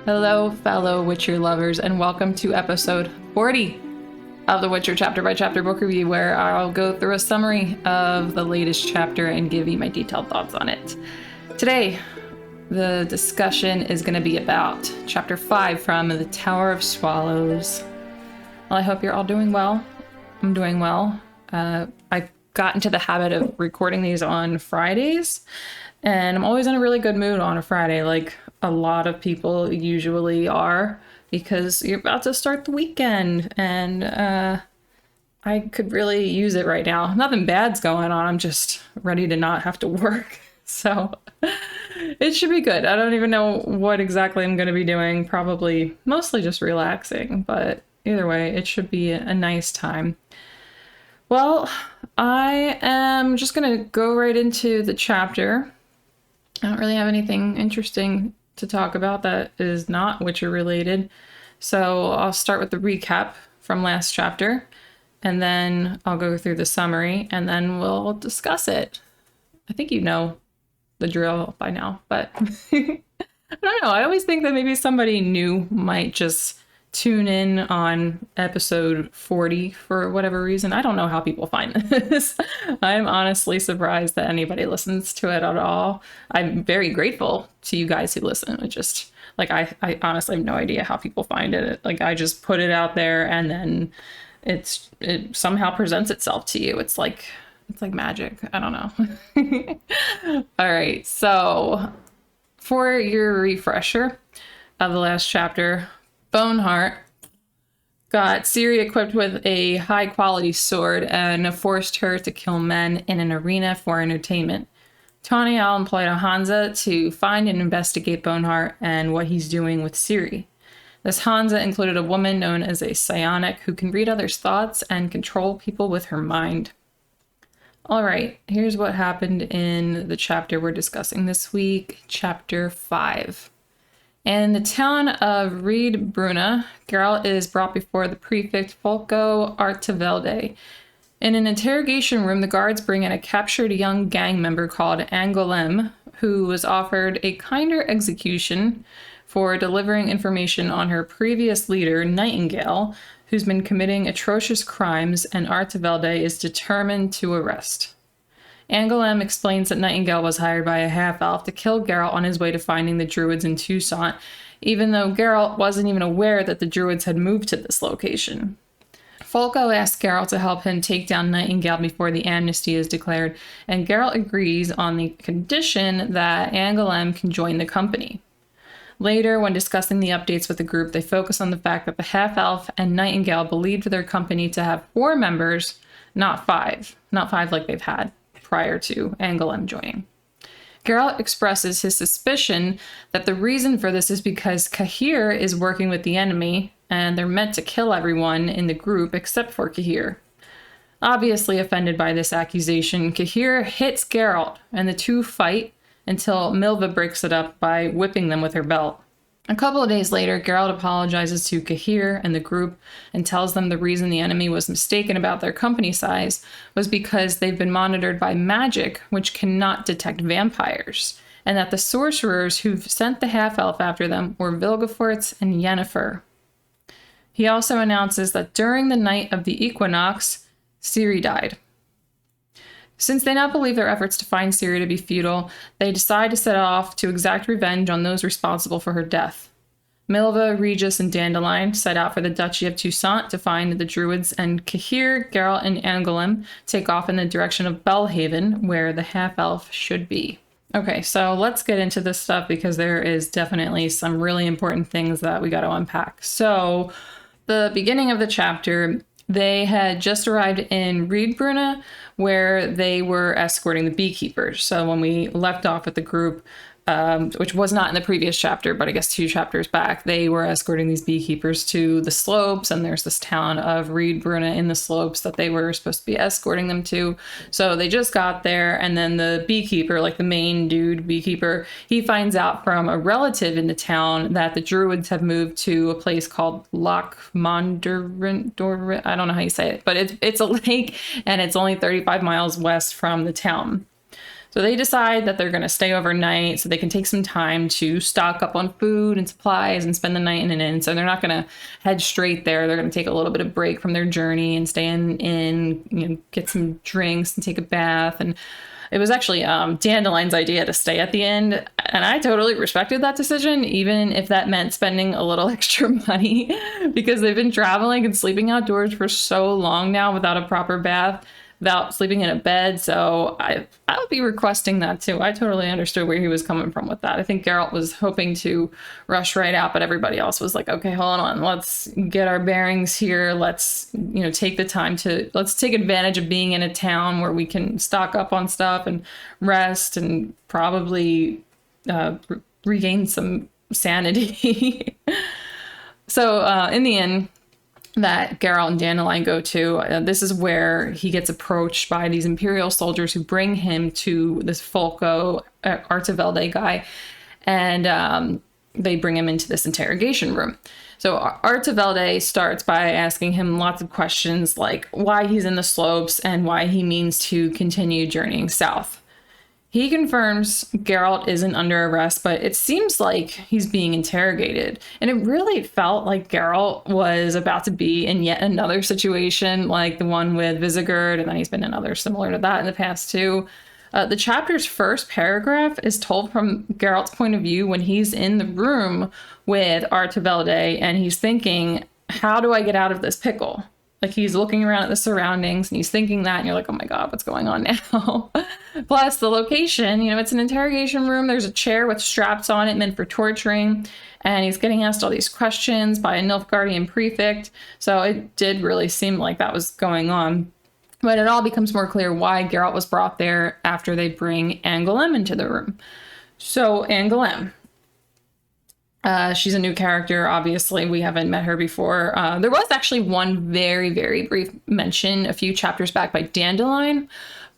Hello, fellow Witcher lovers, and welcome to episode 40 of the Witcher chapter by chapter book review, where I'll go through a summary of the latest chapter and give you my detailed thoughts on it. Today, the discussion is going to be about chapter 5 from the Tower of Swallows. Well, I hope you're all doing well. I'm doing well. I got into the habit of recording these on Fridays, and I'm always in a really good mood on a Friday, like a lot of people usually are, because you're about to start the weekend, and I could really use it right now. Nothing bad's going on. I'm just ready to not have to work. So it should be good. I don't even know what exactly I'm going to be doing. Probably mostly just relaxing, but either way, it should be a nice time. Well, I am just going to go right into the chapter. I don't really have anything interesting to talk about that is not Witcher related. So I'll start with the recap from last chapter, and then I'll go through the summary, and then we'll discuss it. I think you know the drill by now, but I don't know. I always think that maybe somebody new might just tune in on episode 40 for whatever reason. I don't know how people find this. I'm honestly surprised that anybody listens to it at all. I'm very grateful to you guys who listen. It just, like, I honestly have no idea how people find it. Like, I just put it out there, and then it somehow presents itself to you. It's like magic. I don't know. All right. So for your refresher of the last chapter, Boneheart got Ciri equipped with a high-quality sword and forced her to kill men in an arena for entertainment. Toniel employed a Hansa to find and investigate Boneheart and what he's doing with Ciri. This Hansa included a woman known as a psionic who can read others' thoughts and control people with her mind. All right, here's what happened in the chapter we're discussing this week, chapter 5. In the town of Reedbruno, Geralt is brought before the prefect Folco Artevelde. In an interrogation room, the guards bring in a captured young gang member called Angouleme, who was offered a kinder execution for delivering information on her previous leader, Nightingale, who's been committing atrocious crimes, and Artevelde is determined to arrest. Angouleme explains that Nightingale was hired by a half-elf to kill Geralt on his way to finding the Druids in Toussaint, even though Geralt wasn't even aware that the Druids had moved to this location. Folco asks Geralt to help him take down Nightingale before the amnesty is declared, and Geralt agrees on the condition that Angouleme can join the company. Later, when discussing the updates with the group, they focus on the fact that the half-elf and Nightingale believed their company to have 4 members, not 5. Not 5 like they've had prior to Angouleme joining. Geralt expresses his suspicion that the reason for this is because Cahir is working with the enemy, and they're meant to kill everyone in the group except for Cahir. Obviously offended by this accusation, Cahir hits Geralt, and the two fight until Milva breaks it up by whipping them with her belt. A couple of days later, Geralt apologizes to Cahir and the group and tells them the reason the enemy was mistaken about their company size was because they've been monitored by magic, which cannot detect vampires, and that the sorcerers who've sent the half-elf after them were Vilgefortz and Yennefer. He also announces that during the night of the equinox, Ciri died. Since they now believe their efforts to find Ciri to be futile, they decide to set off to exact revenge on those responsible for her death. Milva, Regis, and Dandelion set out for the Duchy of Toussaint to find the Druids, and Cahir, Geralt, and Angouleme take off in the direction of Belhaven, where the half-elf should be. Okay, so let's get into this stuff because there is definitely some really important things that we got to unpack. So, the beginning of the chapter, they had just arrived in Reedbruno, where they were escorting the beekeepers. So when we left off with the group, which was not in the previous chapter, but I guess 2 chapters back, they were escorting these beekeepers to the slopes, and there's this town of Reedbruno in the slopes that they were supposed to be escorting them to. So they just got there, and then the beekeeper, like the main dude beekeeper, he finds out from a relative in the town that the Druids have moved to a place called Loch Mondorin. I don't know how you say it, but it's a lake, and it's only 35 miles west from the town. So they decide that they're going to stay overnight so they can take some time to stock up on food and supplies and spend the night in an inn. So they're not going to head straight there. They're going to take a little bit of break from their journey and stay in, get some drinks and take a bath. And it was actually Dandelion's idea to stay at the inn. And I totally respected that decision, even if that meant spending a little extra money, because they've been traveling and sleeping outdoors for so long now without a proper bath, without sleeping in a bed. So I would be requesting that too. I totally understood where he was coming from with that. I think Geralt was hoping to rush right out, but everybody else was like, okay, hold on, let's get our bearings here. Let's, take the time let's take advantage of being in a town where we can stock up on stuff and rest and probably regain some sanity. So in the end, that Geralt and Dandelion go to. This is where he gets approached by these Imperial soldiers who bring him to this Folco Artevelde guy, and they bring him into this interrogation room. So Artevelde starts by asking him lots of questions like why he's in the slopes and why he means to continue journeying south. He confirms Geralt isn't under arrest, but it seems like he's being interrogated. And it really felt like Geralt was about to be in yet another situation like the one with Visigurd, and then he's been in others similar to that in the past too. The chapter's first paragraph is told from Geralt's point of view when he's in the room with Artevelde and he's thinking, how do I get out of this pickle? Like he's looking around at the surroundings and he's thinking that, and you're like, oh my God, what's going on now? Plus the location, it's an interrogation room. There's a chair with straps on it meant for torturing. And he's getting asked all these questions by a Nilfgaardian prefect. So it did really seem like that was going on. But it all becomes more clear why Geralt was brought there after they bring Angouleme into the room. So Angouleme. She's a new character, obviously. We haven't met her before. There was actually one very, very brief mention a few chapters back by Dandelion,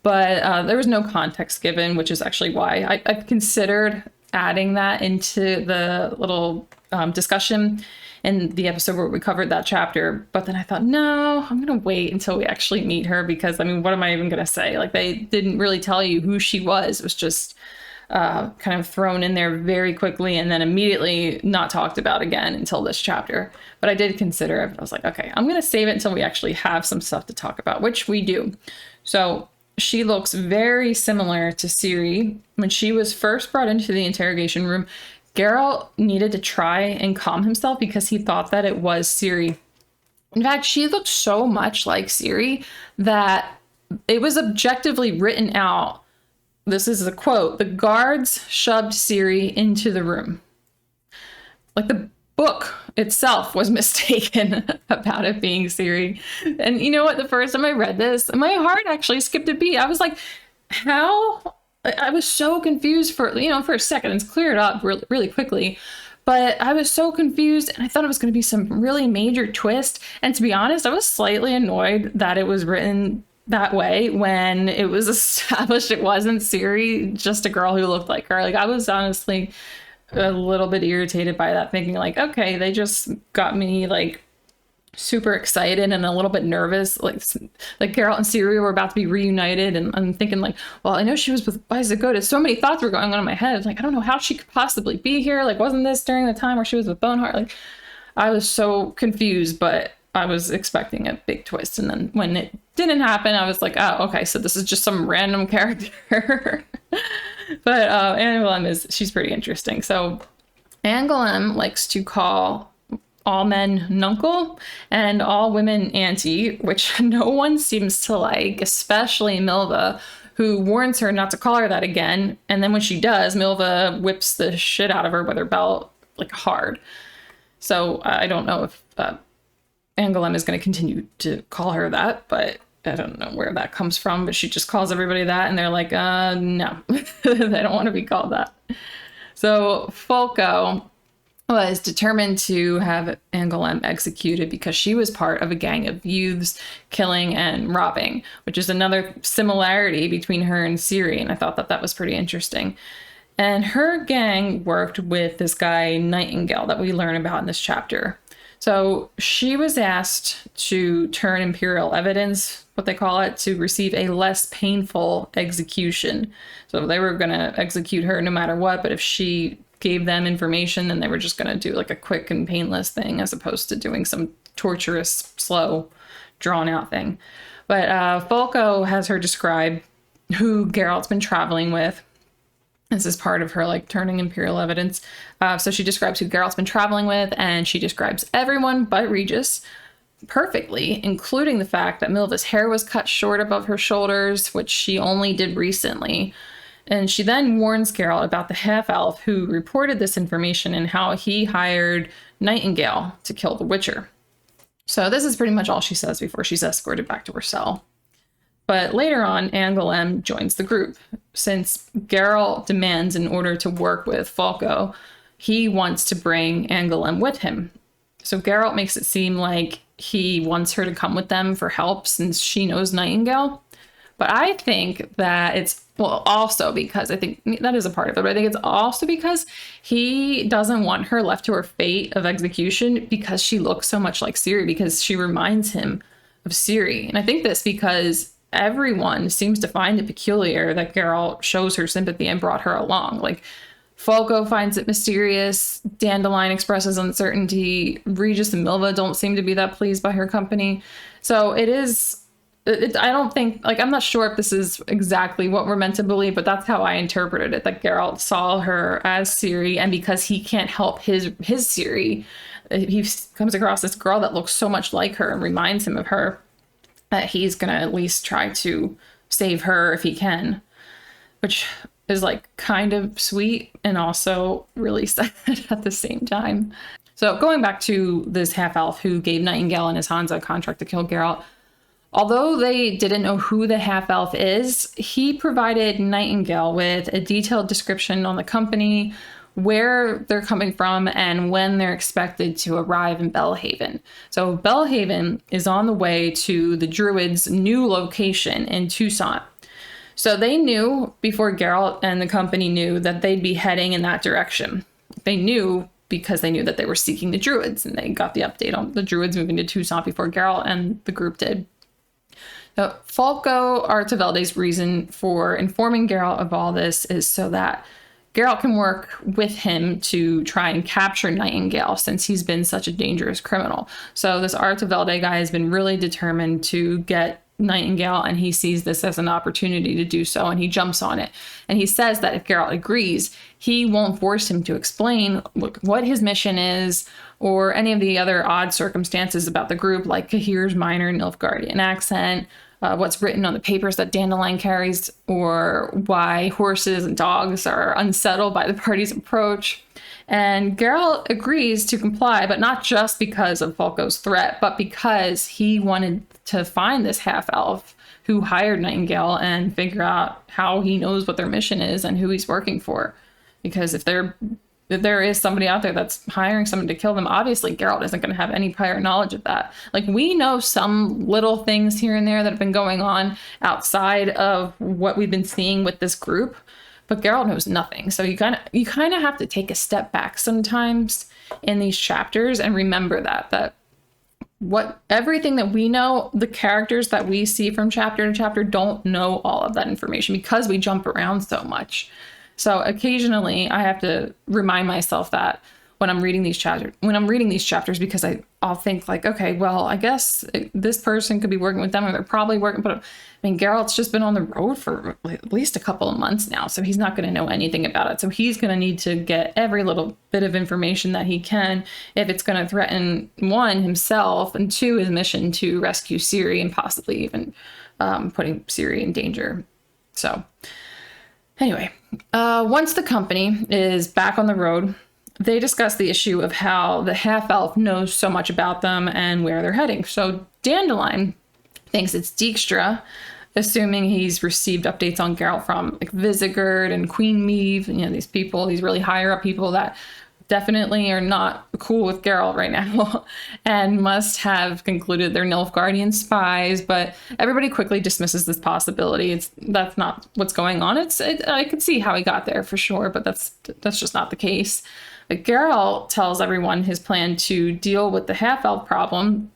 but there was no context given, which is actually why I've considered adding that into the little discussion in the episode where we covered that chapter. But then I thought, no, I'm going to wait until we actually meet her because, what am I even going to say? Like, they didn't really tell you who she was. It was just kind of thrown in there very quickly and then immediately not talked about again until this chapter. But I did consider it. I was like, okay, I'm going to save it until we actually have some stuff to talk about, which we do. So she looks very similar to Ciri. When she was first brought into the interrogation room, Geralt needed to try and calm himself because he thought that it was Ciri. In fact, she looked so much like Ciri that it was objectively written out. This is a quote: the guards shoved Ciri into the room. Like the book itself was mistaken about it being Ciri. And you know what? The first time I read this, my heart actually skipped a beat. I was like, how? I was so confused for a second. It's cleared up really, really quickly. But I was so confused and I thought it was going to be some really major twist. And to be honest, I was slightly annoyed that it was written that way when it was established it wasn't Ciri, just a girl who looked like her. Like, I was honestly a little bit irritated by that, thinking like, okay, they just got me like super excited and a little bit nervous. Like Geralt and Ciri were about to be reunited, and I'm thinking like, well, I know she was with Visigurd. So many thoughts were going on in my head. Like, I don't know how she could possibly be here. Like, wasn't this during the time where she was with Boneheart? Like, I was so confused, but I was expecting a big twist. And then when it didn't happen, I was like, oh, okay, so this is just some random character. But Angouleme she's pretty interesting. So Angouleme likes to call all men nuncle and all women auntie, which no one seems to like, especially Milva, who warns her not to call her that again. And then when she does, Milva whips the shit out of her with her belt, like, hard. So I don't know if Angouleme is going to continue to call her that, but I don't know where that comes from. But she just calls everybody that, and they're like, no, they don't want to be called that. So Folco was determined to have Angouleme executed because she was part of a gang of youths killing and robbing, which is another similarity between her and Ciri, and I thought that was pretty interesting. And her gang worked with this guy Nightingale that we learn about in this chapter. So she was asked to turn imperial evidence, what they call it, to receive a less painful execution. So they were going to execute her no matter what, but if she gave them information, then they were just going to do like a quick and painless thing as opposed to doing some torturous, slow, drawn out thing. But Falco has her describe who Geralt's been traveling with. This is part of her like turning imperial evidence. So she describes who Geralt's been traveling with, and she describes everyone but Regis perfectly, including the fact that Milva's hair was cut short above her shoulders, which she only did recently. And she then warns Geralt about the half-elf who reported this information and how he hired Nightingale to kill the Witcher. So this is pretty much all she says before she's escorted back to her cell. But later on, Angouleme joins the group. Since Geralt demands in order to work with Falco, he wants to bring Angouleme with him. So Geralt makes it seem like he wants her to come with them for help since she knows Nightingale. But I think that it's, well, also because I think that is a part of it, but I think it's also because he doesn't want her left to her fate of execution because she looks so much like Ciri, because she reminds him of Ciri. And I think this because everyone seems to find it peculiar that Geralt shows her sympathy and brought her along. Like, Falco finds it mysterious, Dandelion expresses uncertainty, Regis and Milva don't seem to be that pleased by her company. So it is, I don't think, like, I'm not sure if this is exactly what we're meant to believe, but that's how I interpreted it, that Geralt saw her as Ciri, and because he can't help his Ciri, he comes across this girl that looks so much like her and reminds him of her, that he's gonna at least try to save her if he can, which is like kind of sweet and also really sad at the same time. So going back to this half-elf who gave Nightingale and his Hansa a contract to kill Geralt, although they didn't know who the half-elf is, he provided Nightingale with a detailed description on the company, where they're coming from, and when they're expected to arrive in Belhaven. So Belhaven is on the way to the Druids' new location in Toussaint. So they knew before Geralt and the company knew that they'd be heading in that direction. They knew because they knew that they were seeking the Druids, and they got the update on the Druids moving to Toussaint before Geralt and the group did. Now, Falco Artevelde's reason for informing Geralt of all this is so that Geralt can work with him to try and capture Nightingale, since he's been such a dangerous criminal. So this Artevelde guy has been really determined to get Nightingale, and he sees this as an opportunity to do so, and he jumps on it. And he says that if Geralt agrees, he won't force him to explain what his mission is, or any of the other odd circumstances about the group, like Cahir's minor Nilfgaardian accent, what's written on the papers that Dandelion carries, or why horses and dogs are unsettled by the party's approach. And Geralt agrees to comply, but not just because of Falco's threat, but because he wanted to find this half-elf who hired Nightingale and figure out how he knows what their mission is and who he's working for. Because if there is somebody out there that's hiring someone to kill them, obviously Geralt isn't going to have any prior knowledge of that. Like, we know some little things here and there that have been going on outside of what we've been seeing with this group, but Geralt knows nothing. So you kind of have to take a step back sometimes in these chapters and remember that everything that we know, the characters that we see from chapter to chapter don't know all of that information because we jump around so much. So occasionally I have to remind myself that when I'm reading these chapters, because I'll think like, okay, well, I guess this person could be working with them, or they're probably working, but I mean, Geralt's just been on the road for at least a couple of months now, so he's not going to know anything about it. So he's going to need to get every little bit of information that he can if it's going to threaten, one, himself, and two, his mission to rescue Ciri and possibly even putting Ciri in danger. So anyway, once the company is back on the road, they discuss the issue of how the half-elf knows so much about them and where they're heading. So Dandelion thinks it's Dijkstra, assuming he's received updates on Geralt from like Visigurd and Queen Meve, these people, these really higher up people that definitely are not cool with Geralt right now and must have concluded they're Nilfgaardian spies, but everybody quickly dismisses this possibility. That's not what's going on. I could see how he got there for sure, but that's just not the case. But Geralt tells everyone his plan to deal with the half-elf problem,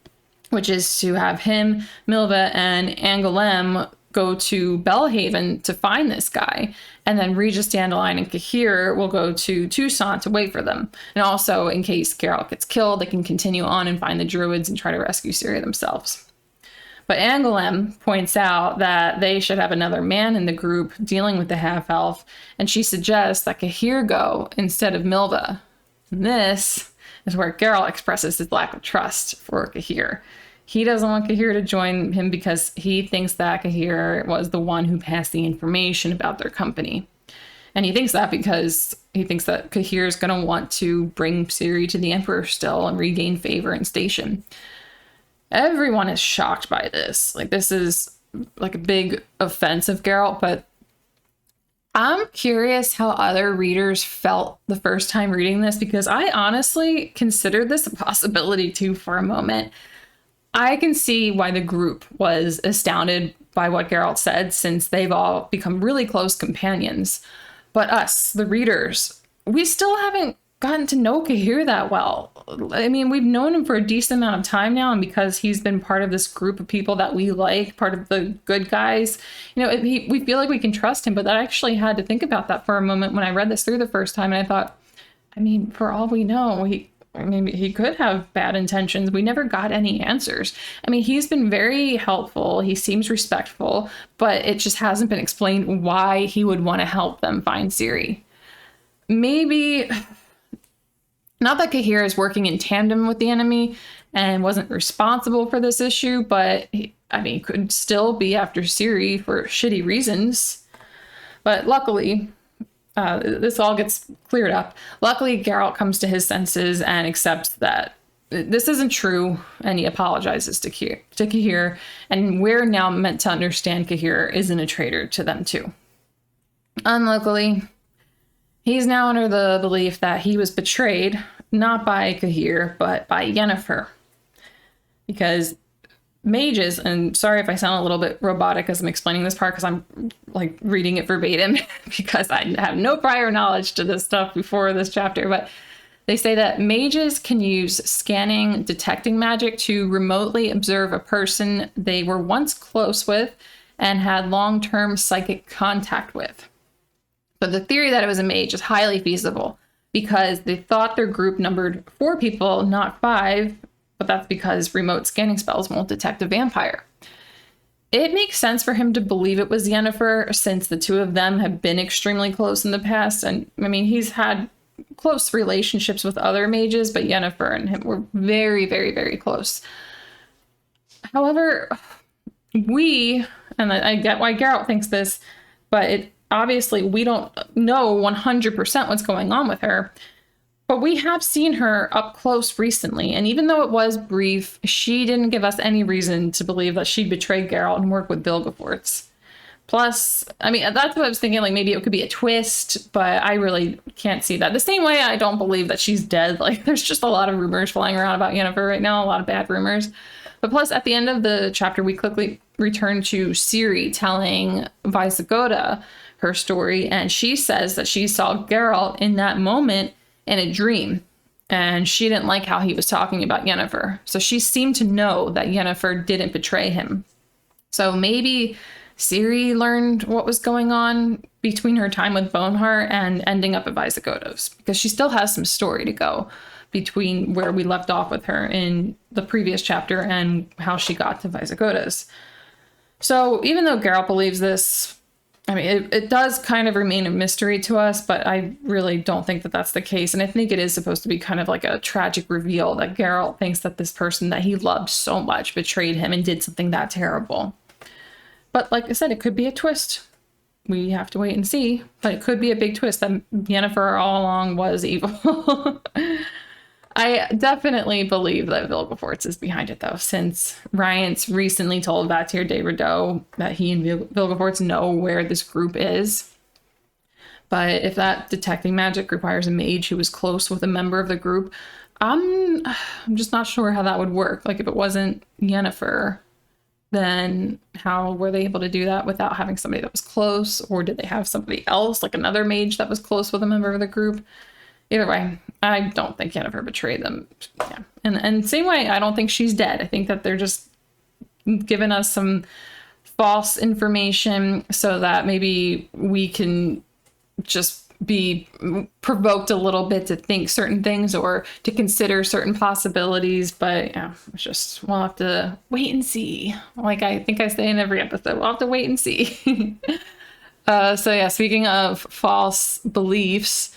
which is to have him, Milva, and Angouleme go to Belhaven to find this guy. And then Regis, Dandelion, and Cahir will go to Toussaint to wait for them. And also, in case Geralt gets killed, they can continue on and find the druids and try to rescue Ciri themselves. But Angouleme points out that they should have another man in the group dealing with the half-elf, and she suggests that Cahir go instead of Milva. And this is where Geralt expresses his lack of trust for Cahir. He doesn't want Cahir to join him because he thinks that Cahir was the one who passed the information about their company. And he thinks that because he thinks that Cahir is going to want to bring Ciri to the Emperor still and regain favor and station. Everyone is shocked by this. Like, this is like a big offense of Geralt, but I'm curious how other readers felt the first time reading this, because I honestly considered this a possibility too for a moment. I can see why the group was astounded by what Geralt said, since they've all become really close companions. But us, the readers, we still haven't gotten to know Cahir that well. I mean, we've known him for a decent amount of time now, and because he's been part of this group of people that we like, part of the good guys, you know, we feel like we can trust him. But I actually had to think about that for a moment when I read this through the first time, and I thought, I mean, for all we know, he could have bad intentions. We never got any answers. I mean, he's been very helpful. He seems respectful, but it just hasn't been explained why he would want to help them find Ciri. Maybe, not that Cahir is working in tandem with the enemy and wasn't responsible for this issue, but he could still be after Ciri for shitty reasons. But luckily, this all gets cleared up. Luckily, Geralt comes to his senses and accepts that this isn't true, and he apologizes to Cahir, and we're now meant to understand Cahir isn't a traitor to them too. Unluckily, he's now under the belief that he was betrayed, not by Cahir, but by Yennefer. Because mages, and sorry if I sound a little bit robotic as I'm explaining this part, because I'm like reading it verbatim because I have no prior knowledge to this stuff before this chapter, but they say that mages can use scanning, detecting magic to remotely observe a person they were once close with and had long-term psychic contact with. But the theory that it was a mage is highly feasible because they thought their group numbered 4 people, not 5, but that's because remote scanning spells won't detect a vampire. It makes sense for him to believe it was Yennefer, since the two of them have been extremely close in the past. And I mean, he's had close relationships with other mages, but Yennefer and him were very, very, very close. However, and I get why Geralt thinks this, but obviously we don't know 100% what's going on with her. But we have seen her up close recently, and even though it was brief, she didn't give us any reason to believe that she'd betray Geralt and work with Vilgefortz. Plus, I mean, that's what I was thinking, like maybe it could be a twist, but I really can't see that. The same way I don't believe that she's dead. Like, there's just a lot of rumors flying around about Yennefer right now, a lot of bad rumors. But plus, at the end of the chapter, we quickly return to Ciri telling Visigoda her story, and she says that she saw Geralt in that moment in a dream, and she didn't like how he was talking about Yennefer. So she seemed to know that Yennefer didn't betray him. So maybe Ciri learned what was going on between her time with Boneheart and ending up at Visigoda's, because she still has some story to go between where we left off with her in the previous chapter and how she got to Visigoda's. So even though Geralt believes this, I mean, it does kind of remain a mystery to us, but I really don't think that that's the case. And I think it is supposed to be kind of like a tragic reveal that Geralt thinks that this person that he loved so much betrayed him and did something that terrible. But like I said, it could be a twist. We have to wait and see. But it could be a big twist that Yennefer all along was evil. I definitely believe that Vilgefortz is behind it, though, since Rience recently told Vatir de Rideau that he and Vilgefortz know where this group is. But if that detecting magic requires a mage who was close with a member of the group, I'm just not sure how that would work. Like, if it wasn't Yennefer, then how were they able to do that without having somebody that was close? Or did they have somebody else, like another mage that was close with a member of the group? Either way, I don't think Yennefer betrayed them. Yeah. And same way, I don't think she's dead. I think that they're just giving us some false information so that maybe we can just be provoked a little bit to think certain things or to consider certain possibilities. But yeah, it's just, we'll have to wait and see. Like I think I say in every episode, we'll have to wait and see. So yeah, speaking of false beliefs,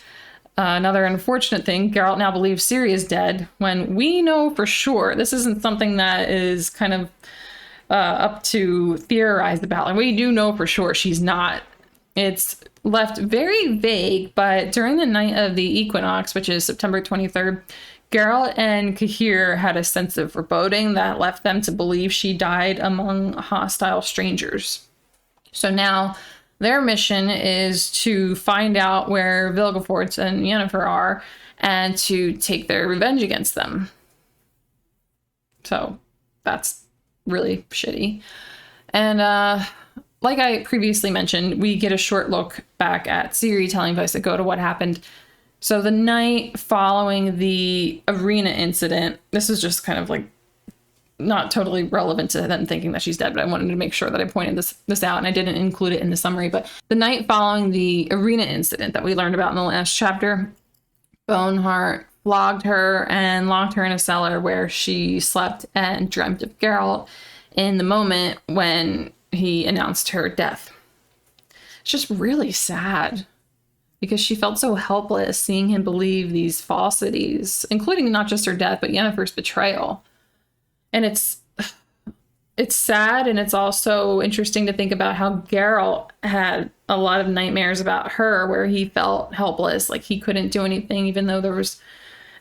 another unfortunate thing, Geralt now believes Ciri is dead when we know for sure this isn't something that is kind of up to theorize about. Like, we do know for sure she's not. It's left very vague, but during the night of the equinox, which is September 23rd, Geralt and Cahir had a sense of foreboding that left them to believe she died among hostile strangers. So now their mission is to find out where Vilgefortz and Yennefer are and to take their revenge against them. So that's really shitty. And like I previously mentioned, we get a short look back at Ciri telling Vice to what happened. So the night following the arena incident, this is just kind of like not totally relevant to them thinking that she's dead, but I wanted to make sure that I pointed this out, and I didn't include it in the summary. But the night following the arena incident that we learned about in the last chapter, Boneheart flogged her and locked her in a cellar where she slept and dreamt of Geralt in the moment when he announced her death. It's just really sad because she felt so helpless seeing him believe these falsities, including not just her death, but Yennefer's betrayal. And it's sad, and it's also interesting to think about how Geralt had a lot of nightmares about her where he felt helpless, like he couldn't do anything, even though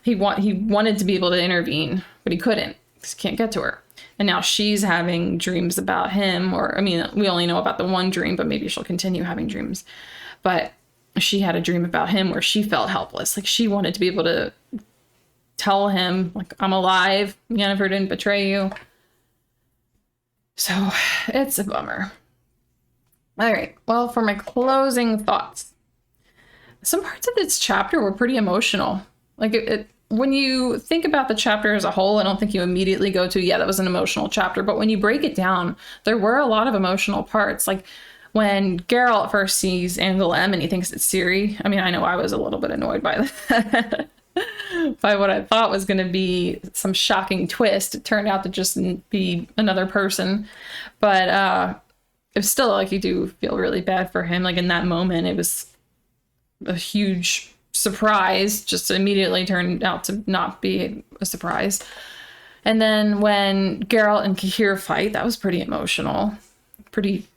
he wanted to be able to intervene, but he couldn't because he can't get to her. And now she's having dreams about him, or, I mean, we only know about the one dream, but maybe she'll continue having dreams. But she had a dream about him where she felt helpless. Like she wanted to be able to tell him, like, I'm alive, Yennefer didn't betray you. So it's a bummer. All right, well, for my closing thoughts, some parts of this chapter were pretty emotional. Like when you think about the chapter as a whole, I don't think you immediately go to, yeah, that was an emotional chapter. But when you break it down, there were a lot of emotional parts. Like when Geralt first sees Angouleme and he thinks it's Ciri. I mean, I know I was a little bit annoyed by that. By what I thought was going to be some shocking twist. It turned out to just be another person. But it's still, like, you do feel really bad for him. Like in that moment, it was a huge surprise, just immediately turned out to not be a surprise. And then when Geralt and Cahir fight, that was pretty emotional, pretty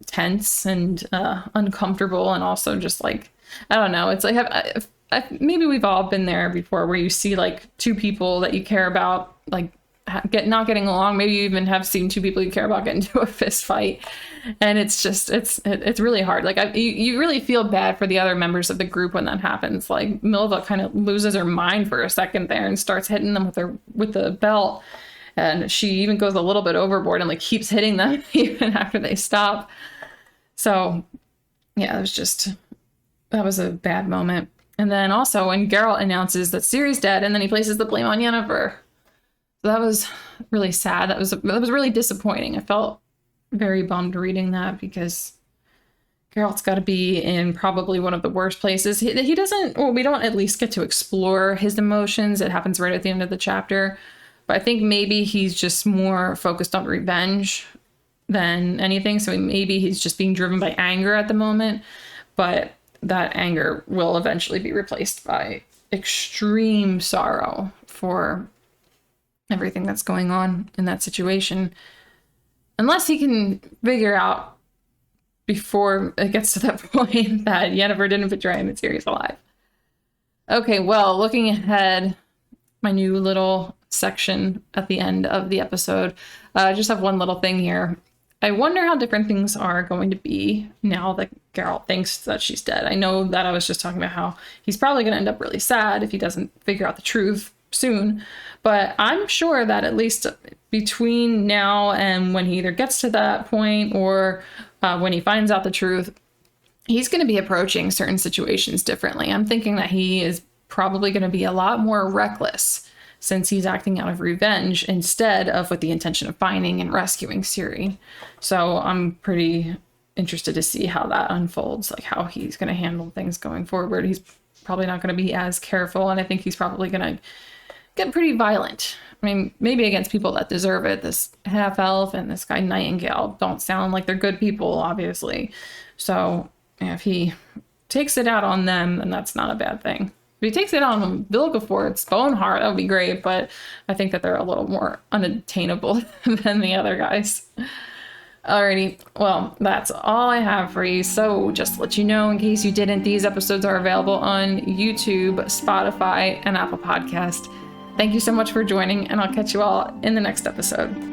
tense and uncomfortable, and also just like, I don't know, it's like maybe we've all been there before, where you see like two people that you care about like not getting along. Maybe you even have seen two people you care about get into a fist fight, and it's just it's really hard. Like you really feel bad for the other members of the group when that happens. Like Milva kind of loses her mind for a second there and starts hitting them with the belt, and she even goes a little bit overboard and like keeps hitting them even after they stop. So yeah, that was a bad moment. And then also when Geralt announces that Ciri's dead, and then he places the blame on Yennefer. So that was really sad. That was really disappointing. I felt very bummed reading that because Geralt's got to be in probably one of the worst places. He doesn't, well, we don't at least get to explore his emotions. It happens right at the end of the chapter. But I think maybe he's just more focused on revenge than anything. So maybe he's just being driven by anger at the moment. But that anger will eventually be replaced by extreme sorrow for everything that's going on in that situation. Unless he can figure out before it gets to that point that Yennefer didn't betray him and Ciri's alive. Okay, well, looking ahead, my new little section at the end of the episode, I just have one little thing here. I wonder how different things are going to be now that Geralt thinks that she's dead. I know that I was just talking about how he's probably going to end up really sad if he doesn't figure out the truth soon. But I'm sure that at least between now and when he either gets to that point or when he finds out the truth, he's going to be approaching certain situations differently. I'm thinking that he is probably going to be a lot more reckless since he's acting out of revenge instead of with the intention of finding and rescuing Siri. So I'm pretty interested to see how that unfolds, like how he's going to handle things going forward. He's probably not going to be as careful, and I think he's probably going to get pretty violent. I mean, maybe against people that deserve it. This half-elf and this guy Nightingale don't sound like they're good people, obviously. So if he takes it out on them, then that's not a bad thing. If he takes it on Vilgefortz, Boneheart, that would be great, but I think that they're a little more unattainable than the other guys. Alrighty, well, that's all I have for you. So just to let you know, in case you didn't, these episodes are available on YouTube, Spotify, and Apple Podcast. Thank you so much for joining, and I'll catch you all in the next episode.